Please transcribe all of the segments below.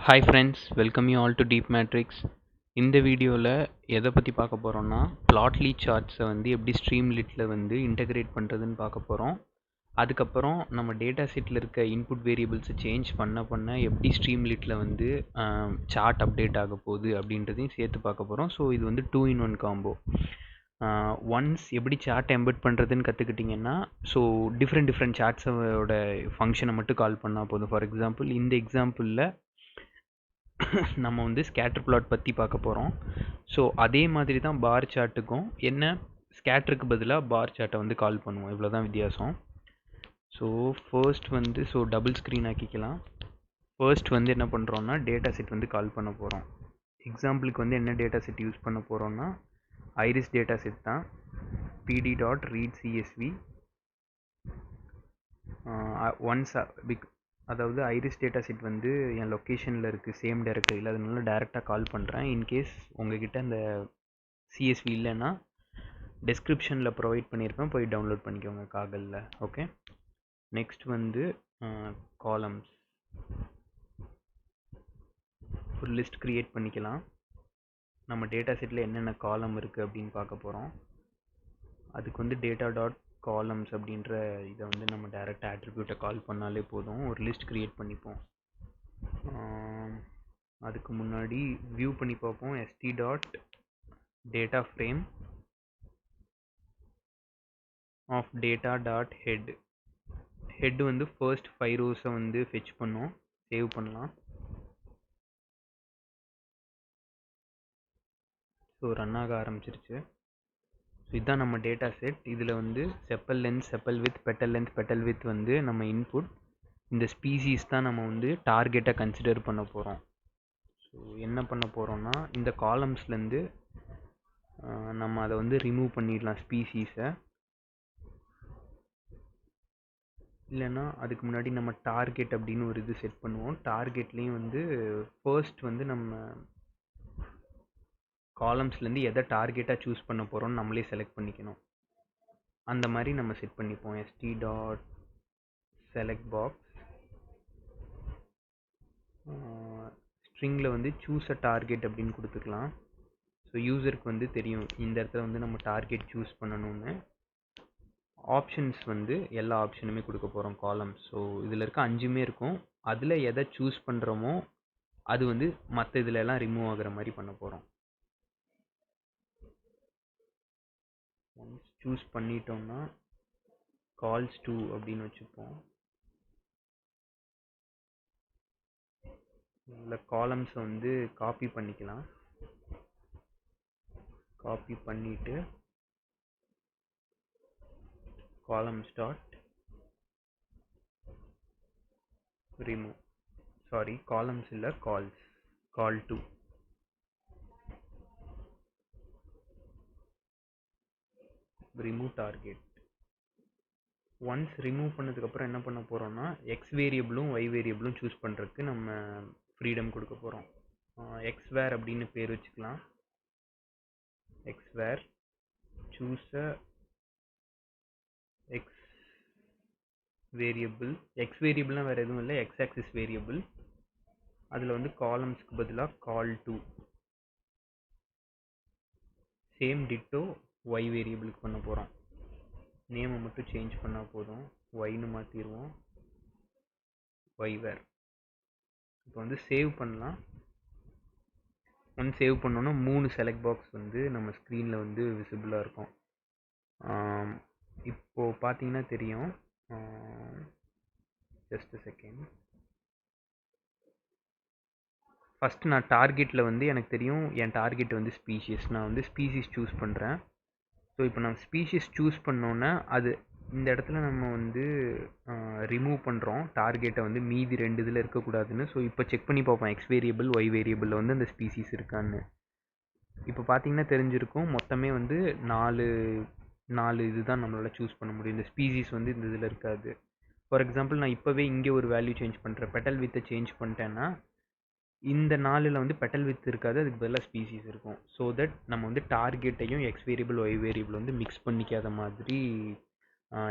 Hi friends, welcome you all to Deep Matrix. இந்த வீடியோவில் எதை பற்றி பார்க்க போகிறோம்னா plotly chartsஸை வந்து எப்படி Streamlitல வந்து இன்டகிரேட் பண்ணுறதுன்னு பார்க்க போகிறோம். அதுக்கப்புறம் நம்ம டேட்டா செட்டில் இருக்க இன்புட் வேரியபிள்ஸை சேஞ்ச் பண்ண எப்படி Streamlitல வந்து சார்ட் அப்டேட் ஆக போகுது அப்படின்றதையும் சேர்த்து பார்க்க போகிறோம். ஸோ இது வந்து 2-in-1 காம்போ. ஒன்ஸ் எப்படி சார்ட் எம்பெட் பண்ணுறதுன்னு கற்றுக்கிட்டிங்கன்னா ஸோ டிஃப்ரெண்ட் சார்ட்ஸோட ஃபங்க்ஷனை மட்டும் கால் பண்ணால் போதும். ஃபார் எக்ஸாம்பிள் இந்த எக்ஸாம்பிளில் நம்ம வந்து ஸ்கேட்டர் பிளாட் பற்றி பார்க்க போகிறோம். ஸோ அதே மாதிரி தான் பார் சார்ட்டுக்கும் என்ன ஸ்கேட்டருக்கு பதிலாக பார் சார்ட்டை வந்து கால் பண்ணுவோம். இவ்வளோ தான் வித்தியாசம். ஸோ ஃபர்ஸ்ட் வந்து டபுள் ஸ்க்ரீன் ஆக்கிக்கலாம். ஃபர்ஸ்ட் வந்து என்ன பண்ணுறோன்னா டேட்டா செட் வந்து கால் பண்ண போகிறோம். எக்ஸாம்பிளுக்கு வந்து என்ன டேட்டா செட் யூஸ் பண்ண போகிறோன்னா ஐரிஸ் டேட்டா செட் தான். pd.readcsv ஒன்ஸ் அதாவது ஐரிஸ் டேட்டா செட் வந்து என் லொக்கேஷனில் இருக்குது, சேம் டைரக்டரியில். அதனால டேரெக்டாக கால் பண்ணுறேன். இன்கேஸ் உங்ககிட்ட அந்த சிஎஸ்வி இல்லைன்னா டெஸ்கிரிப்ஷனில் ப்ரொவைட் பண்ணியிருப்பேன், போய் டவுன்லோட் பண்ணிக்கோங்க காகலில். ஓகே, நெக்ஸ்ட் வந்து காலம்ஸ் ஒரு லிஸ்ட் க்ரியேட் பண்ணிக்கலாம். நம்ம டேட்டா செட்டில் என்னென்ன காலம் இருக்குது அப்படின்னு பார்க்க போகிறோம். அதுக்கு வந்து டேட்டா டாட் காலம்ஸ் அப்படின்ற இதை வந்து நம்ம டைரெக்டாக ஆட்ரிபியூட்டை கால் பண்ணாலே போதும். ஒரு லிஸ்ட் க்ரியேட் பண்ணிப்போம். அதுக்கு முன்னாடி வியூ பண்ணி பார்ப்போம். st dot data frame of data dot head வந்து ஃபர்ஸ்ட் 5 ரோஸை வந்து ஃபெச் பண்ணோம். சேவ் பண்ணலாம். ஸோ ரன் ஆக ஆரம்பிச்சிருச்சு. ஸோ இதுதான் நம்ம டேட்டா செட். இதில் வந்து chappal length, chappal with, petal length, petal with வந்து நம்ம இன்புட். இந்த ஸ்பீசிஸ் தான் நம்ம வந்து டார்கெட்டை கன்சிடர் பண்ண போகிறோம். ஸோ என்ன பண்ண போகிறோம்னா இந்த காலம்ஸ்லேருந்து நம்ம அதை வந்து ரிமூவ் பண்ணிடலாம் ஸ்பீசிஸை. இல்லைன்னா அதுக்கு முன்னாடி நம்ம டார்கெட் அப்படின்னு ஒரு இது செட் பண்ணுவோம். டார்கெட்லேயும் வந்து ஃபர்ஸ்ட் வந்து நம்ம காலம்ஸ்லேருந்து எதை டார்கெட்டாக சூஸ் பண்ண போகிறோம்னு நம்மளே செலக்ட் பண்ணிக்கணும். அந்த மாதிரி நம்ம செட் பண்ணிப்போம். st டாட் செலக்ட் பாக்ஸ் ஸ்ட்ரிங்கில் வந்து சூஸ் அ டார்கெட் அப்படின்னு கொடுத்துக்கலாம். ஸோ யூசருக்கு வந்து தெரியும் இந்த இடத்துல வந்து நம்ம டார்கெட் சூஸ் பண்ணணும்னு. ஆப்ஷன்ஸ் வந்து எல்லா ஆப்ஷனுமே கொடுக்க போகிறோம் காலம்ஸ். ஸோ இதில் இருக்க 5மே இருக்கும். அதில் எதை சூஸ் பண்ணுறோமோ அது வந்து மற்ற இதில் எல்லாம் ரிமூவ் ஆகிற மாதிரி பண்ண போகிறோம். ஒன்ஸ் சூஸ் பண்ணிட்டோம்னா கால்ஸ் டு அப்படின்னு வச்சுப்போம். இதில் காலம்ஸை வந்து காப்பி பண்ணிக்கலாம். காப்பி பண்ணிவிட்டு columns dot remove, sorry columns இல்லை cols, col to remove target. Once remove பண்ணதுக்கப்புறம் என்ன பண்ண போகிறோம்னா எக்ஸ் வேரியபிளும் ஒய் வேரியபிளும் சூஸ் பண்ணுறதுக்கு நம்ம ஃப்ரீடம் கொடுக்க போகிறோம். எக்ஸ்வேர் அப்படின்னு பேர் வச்சுக்கலாம். X var choose a X variable. X வேரியபிள்னால் வேறு எதுவும் இல்லை, எக்ஸ் ஆக்சிஸ் வேரியபிள். அதில் வந்து காலம்ஸ்க்கு பதிலாக col to. Same ditto Y வேரியபிளுக்கு பண்ண போகிறோம். நேமை மட்டும் சேஞ்ச் பண்ணால் போதும். ஒய்னு மாற்றிடுவோம், ஒய்வேர். இப்போ வந்து சேவ் பண்ணலாம். ஒன்ஸ் சேவ் பண்ணோன்னா 3 செலக்ட் பாக்ஸ் வந்து நம்ம ஸ்க்ரீனில் வந்து விசிபிளாக இருக்கும். இப்போது பார்த்தீங்கன்னா தெரியும். Just second. ஃபஸ்ட்டு நான் டார்கெட்டில் வந்து எனக்கு தெரியும் என் டார்கெட் வந்து ஸ்பீஷிஸ். நான் வந்து ஸ்பீஷிஸ் சூஸ் பண்ணுறேன். ஸோ இப்போ நான் ஸ்பீஷிஸ் சூஸ் பண்ணோன்னே அது இந்த இடத்துல நம்ம வந்து ரிமூவ் பண்ணுறோம் டார்கெட்டை வந்து மீதி 2 இதில் இருக்கக்கூடாதுன்னு. ஸோ இப்போ செக் பண்ணி பார்ப்போம் எக்ஸ் வேரியபிள் ஒய் வேரியபிளில் வந்து அந்த ஸ்பீஷிஸ் இருக்கான்னு. இப்போ பார்த்தீங்கன்னா தெரிஞ்சிருக்கும் மொத்தமே வந்து 4 இதுதான் நம்மளால் சூஸ் பண்ண முடியும். இந்த ஸ்பீஷிஸ் வந்து இந்த இதில் இருக்காது. ஃபார் எக்ஸாம்பிள் நான் இப்போவே இங்கே ஒரு வேல்யூ சேஞ்ச் பண்ணுறேன். பெட்டல் வித்தை சேஞ்ச் பண்ணிட்டேன்னா இந்த 4ல் வந்து பெட்டல் வித் இருக்காது, அதுக்கு பதிலாக ஸ்பீசிஸ் இருக்கும். ஸோ தட் நம்ம வந்து டார்கெட்டையும் எக்ஸ் வேரியபிள் ஒய் வேரியபிள் வந்து மிக்ஸ் பண்ணிக்காத மாதிரி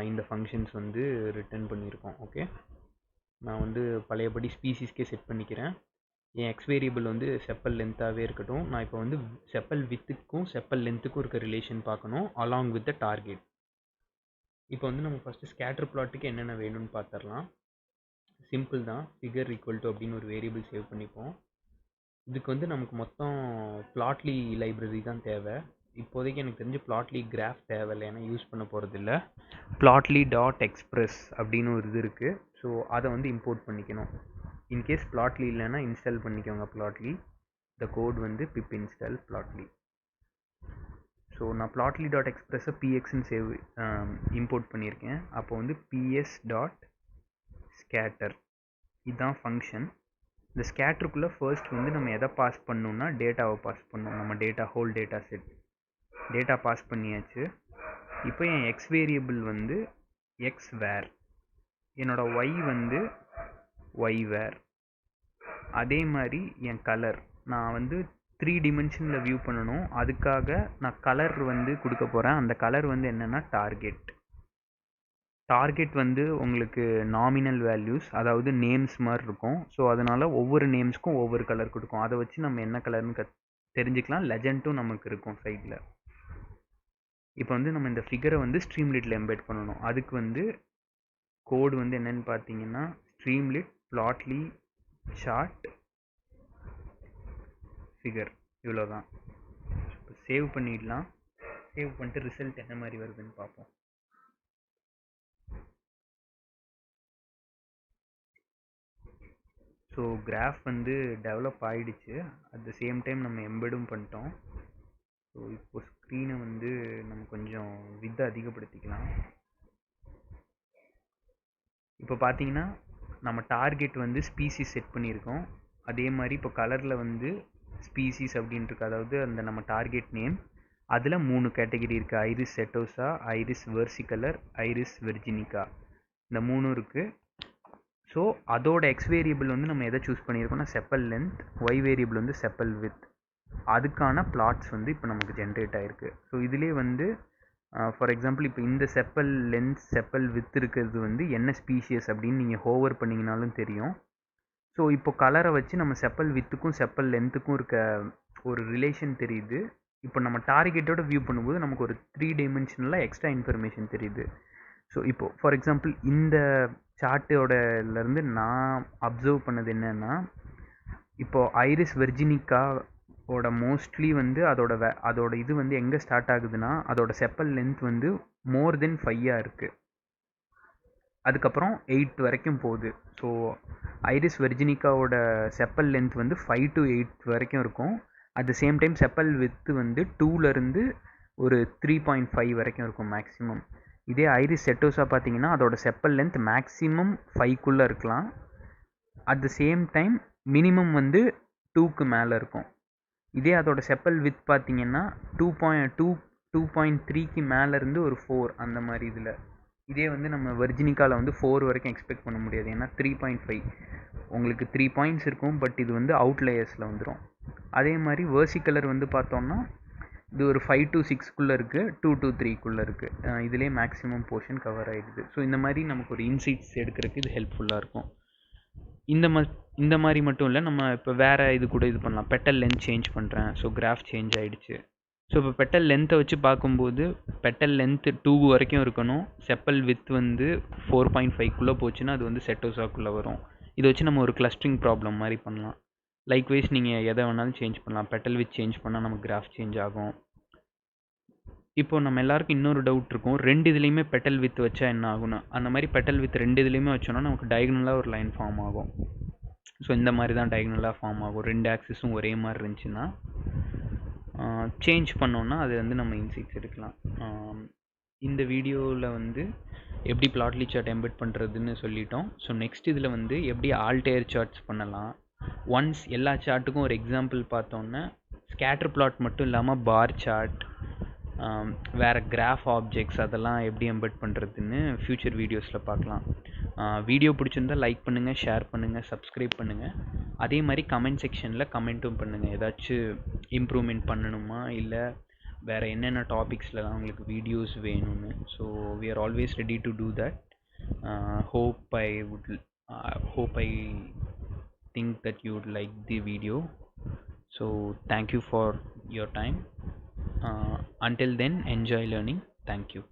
இந்த ஃபங்க்ஷன்ஸ் வந்து ரிட்டர்ன் பண்ணியிருக்கோம். ஓகே, நான் வந்து பழையபடி ஸ்பீசிஸ்க்கே செட் பண்ணிக்கிறேன். என் எக்ஸ் வேரியபிள் வந்து செப்பல் லென்த்தாகவே இருக்கட்டும். நான் இப்போ வந்து செப்பல் வித்துக்கும் செப்பல் லென்த்துக்கும் இருக்க ரிலேஷன் பார்க்கணும் அலாங் வித் த டார்கெட். இப்போ வந்து நம்ம ஃபஸ்ட்டு ஸ்கேட்டர் பிளாட்டுக்கு என்னென்ன வேணும்னு பார்த்துடலாம். சிம்பிள் தான். ஃபிகர் ஈக்குவல் டு அப்படின்னு ஒரு வேரியபிள் சேவ் பண்ணிப்போம். இதுக்கு வந்து நமக்கு மொத்தம் பிளாட்லி லைப்ரரி தான் தேவை. இப்போதைக்கு எனக்கு தெரிஞ்சு பிளாட்லி கிராஃப் தேவையில்லை, ஏன்னா யூஸ் பண்ண போகிறது இல்லை. பிளாட்லி டாட் எக்ஸ்பிரஸ் அப்படின்னு ஒரு இது இருக்குது. ஸோ அதை வந்து இம்போர்ட் பண்ணிக்கணும். இன்கேஸ் பிளாட்லி இல்லைன்னா இன்ஸ்டால் பண்ணிக்கோங்க பிளாட்லி. இந்த கோட் வந்து pip install plotly. ஸோ நான் plotly டாட் எக்ஸ்பிரஸை பிஎக்ஸ்ன்னு சேவ் இம்போர்ட் பண்ணியிருக்கேன். அப்போ வந்து பிஎஸ் டாட் ஸ்கேட்டர் இதுதான் ஃபங்க்ஷன். இந்த ஸ்கேட்டருக்குள்ளே ஃபர்ஸ்ட் வந்து நம்ம எதை பாஸ் பண்ணணும்னா டேட்டாவை பாஸ் பண்ணணும். நம்ம data whole data set data pass பண்ணியாச்சு. இப்போ என் எக்ஸ் வேரியபிள் வந்து எக்ஸ் வேர், என்னோடய ஒய் வந்து ஒய் வேர். அதே மாதிரி என் கலர் நான் வந்து 3 dimensionல் வியூ பண்ணணும். அதுக்காக நான் கலர் வந்து கொடுக்க போகிறேன். அந்த கலர் வந்து என்னென்னா டார்கெட் வந்து உங்களுக்கு நாமினல் வேல்யூஸ், அதாவது நேம்ஸ் மாதிரி இருக்கும். ஸோ அதனால் ஒவ்வொரு நேம்ஸ்க்கும் ஒவ்வொரு கலர் கொடுக்கும். அதை வச்சு நம்ம என்ன கலர்னு தெரிஞ்சுக்கலாம். லெஜெண்டும் நமக்கு இருக்கும் சைடில். இப்போ வந்து நம்ம இந்த ஃபிகரை வந்து ஸ்ட்ரீம்லிட்டில் எம்பெட் பண்ணணும். அதுக்கு வந்து கோடு வந்து என்னென்னு பார்த்தீங்கன்னா ஸ்ட்ரீம்லிட் plotly சார்ட் ஃபிகர், இவ்வளோதான். சேவ் பண்ணிடலாம். சேவ் பண்ணிட்டு ரிசல்ட் என்ன மாதிரி வருதுன்னு பார்ப்போம். ஸோ கிராஃப் வந்து டெவலப் ஆகிடுச்சு. அட் த சேம் டைம் நம்ம எம்பெடும் பண்ணிட்டோம். ஸோ இப்போ ஸ்க்ரீனை வந்து நம்ம கொஞ்சம் வித்தை அதிகப்படுத்திக்கலாம். இப்போ பார்த்தீங்கன்னா நம்ம டார்கெட் வந்து ஸ்பீசிஸ் செட் பண்ணியிருக்கோம். அதே மாதிரி இப்போ கலரில் வந்து ஸ்பீசிஸ் அப்படின்ட்டு இருக்கு, அதாவது அந்த நம்ம டார்கெட் நேம். அதில் 3 கேட்டகரி இருக்குது. Iris setosa, iris versicolor, iris virginica. இந்த 3 இருக்குது. ஸோ அதோட எக்ஸ் வேரியபிள் வந்து நம்ம எதை சூஸ் பண்ணியிருக்கோம்னா செப்பல் லென்த், ஒய் வேரியபிள் வந்து செப்பல் வித். அதுக்கான பிளாட்ஸ் வந்து இப்போ நமக்கு ஜென்ரேட் ஆகிருக்கு. ஸோ இதிலே வந்து ஃபார் எக்ஸாம்பிள் இப்போ இந்த செப்பல் லென்த் செப்பல் வித் இருக்கிறது வந்து என்ன ஸ்பீஷியஸ் அப்படின்னு நீங்கள் ஹோவர் பண்ணிங்கனாலும் தெரியும். ஸோ இப்போ கலரை வச்சு நம்ம செப்பல் வித்துக்கும் செப்பல் லென்த்துக்கும் இருக்க ஒரு ரிலேஷன் தெரியுது. இப்போ நம்ம டார்கெட்டோட வியூ பண்ணும்போது நமக்கு ஒரு 3 dimensional எக்ஸ்ட்ரா இன்ஃபர்மேஷன் தெரியுது. ஸோ இப்போ ஃபார் எக்ஸாம்பிள் இந்த சார்ட்டோடலேருந்து நான் அப்சர்வ் பண்ணது என்னென்னா, இப்போது ஐரிஸ் வெர்ஜினிக்காவோட மோஸ்ட்லி வந்து அதோட இது வந்து எங்கே ஸ்டார்ட் ஆகுதுன்னா அதோட செப்பல் லென்த் வந்து மோர் தென் 5 இருக்குது. அதுக்கப்புறம் 8 வரைக்கும் போகுது. ஸோ ஐரிஸ் வெர்ஜினிக்காவோட செப்பல் லென்த் வந்து 5 to 8 வரைக்கும் இருக்கும். At the same time sepal width வந்து 2லேருந்து ஒரு 3.5 வரைக்கும் இருக்கும் மேக்ஸிமம். இதே ஐரிஸ் செட்டோஸா பார்த்தீங்கன்னா அதோட செப்பல் லென்த் மேக்ஸிமம் 5க்குள்ளே இருக்கலாம். At the same time minimum வந்து 2க்கு மேலே இருக்கும். இதே அதோட செப்பல் வித் பார்த்தீங்கன்னா 2.3க்கு மேலேருந்து ஒரு 4 அந்த மாதிரி இதில். இதே வந்து நம்ம வெர்ஜினிக்காவில் வந்து 4 வரைக்கும் எக்ஸ்பெக்ட் பண்ண முடியாது, ஏன்னா 3.5 உங்களுக்கு 3 பாயிண்ட்ஸ் இருக்கும். பட் இது வந்து அவுட்லேயர்ஸில் வந்துடும். அதே மாதிரி வெர்சிகலர் வந்து பார்த்தோம்னா இது ஒரு 5 to 6க்குள்ளே இருக்குது, 2 to 3க்குள்ளே இருக்குது. இதிலே மேக்ஸிமம் போர்ஷன் கவர் ஆகிடுது. ஸோ இந்த மாதிரி நமக்கு ஒரு இன்சைட்ஸ் எடுக்கிறதுக்கு இது ஹெல்ப்ஃபுல்லாக இருக்கும். இந்த மாதிரி மட்டும் இல்லை, நம்ம இப்போ வேறு இது கூட இது பண்ணலாம். பெட்டல் லென்த் சேஞ்ச் பண்ணுறேன். ஸோ கிராஃப் சேஞ்ச் ஆகிடுச்சு. ஸோ இப்போ பெட்டல் லென்த்தை வச்சு பார்க்கும்போது பெட்டல் லென்த்து 2 வரைக்கும் இருக்கணும். செப்பல் வித் வந்து 4.5க்குள்ளே போச்சுன்னா அது வந்து செட்டோசாக்குள்ளே வரும். இதை வச்சு நம்ம ஒரு கிளஸ்டரிங் ப்ராப்ளம் மாதிரி பண்ணலாம். லைக்வைஸ் நீங்கள் எதை வேணாலும் சேஞ்ச் பண்ணலாம். பெட்டல் வித் சேஞ்ச் பண்ணால் நமக்கு கிராஃப் சேஞ்ச் ஆகும். இப்போ நம்ம எல்லாருக்கும் இன்னொரு டவுட் இருக்கும், 2 இதுலேயுமே பெட்டல் வித் வச்சா என்ன ஆகும்னு. அந்த மாதிரி பெட்டல் வித் 2 இதுலேயுமே வச்சோன்னா நமக்கு டயகனலாக ஒரு லைன் ஃபார்ம் ஆகும். ஸோ இந்த மாதிரி தான் டயகனலாக ஃபார்ம் ஆகும். 2 ஆக்சிஸும் ஒரே மாதிரி இருந்துச்சுன்னா. சேஞ்ச் பண்ணோன்னா அது வந்து நம்ம இன்சைட்ஸ் எடுக்கலாம். இந்த வீடியோவில் வந்து எப்படி பிளாட்லி சார்ட் எம்பெட் பண்ணுறதுன்னு சொல்லிட்டோம். ஸோ நெக்ஸ்ட் இதில் வந்து எப்படி ஆல்டயர் சார்ட்ஸ் பண்ணலாம். ஒன்ஸ் எல்லா சார்ட்டுக்கும் ஒரு எக்ஸாம்பிள் பார்த்தோன்னா ஸ்கேட்டர் பிளாட் மட்டும் இல்லாமல் பார் சார்ட், வேறு கிராஃப் ஆப்ஜெக்ட்ஸ் அதெல்லாம் எப்படி எம்பெட் பண்ணுறதுன்னு ஃப்யூச்சர் வீடியோஸில் பார்க்கலாம். வீடியோ பிடிச்சிருந்தால் லைக் பண்ணுங்கள், ஷேர் பண்ணுங்கள், சப்ஸ்கிரைப் பண்ணுங்கள். அதே மாதிரி கமெண்ட் செக்ஷனில் கமெண்ட்டும் பண்ணுங்கள். ஏதாச்சும் இம்ப்ரூவ்மெண்ட் பண்ணணுமா, இல்லை வேறு என்னென்ன டாபிக்ஸில் தான் உங்களுக்கு வீடியோஸ் வேணும்னு. So we are always ready to do that. Hope I think that you would like the video. So thank you for your time. Until then, enjoy learning. Thank you.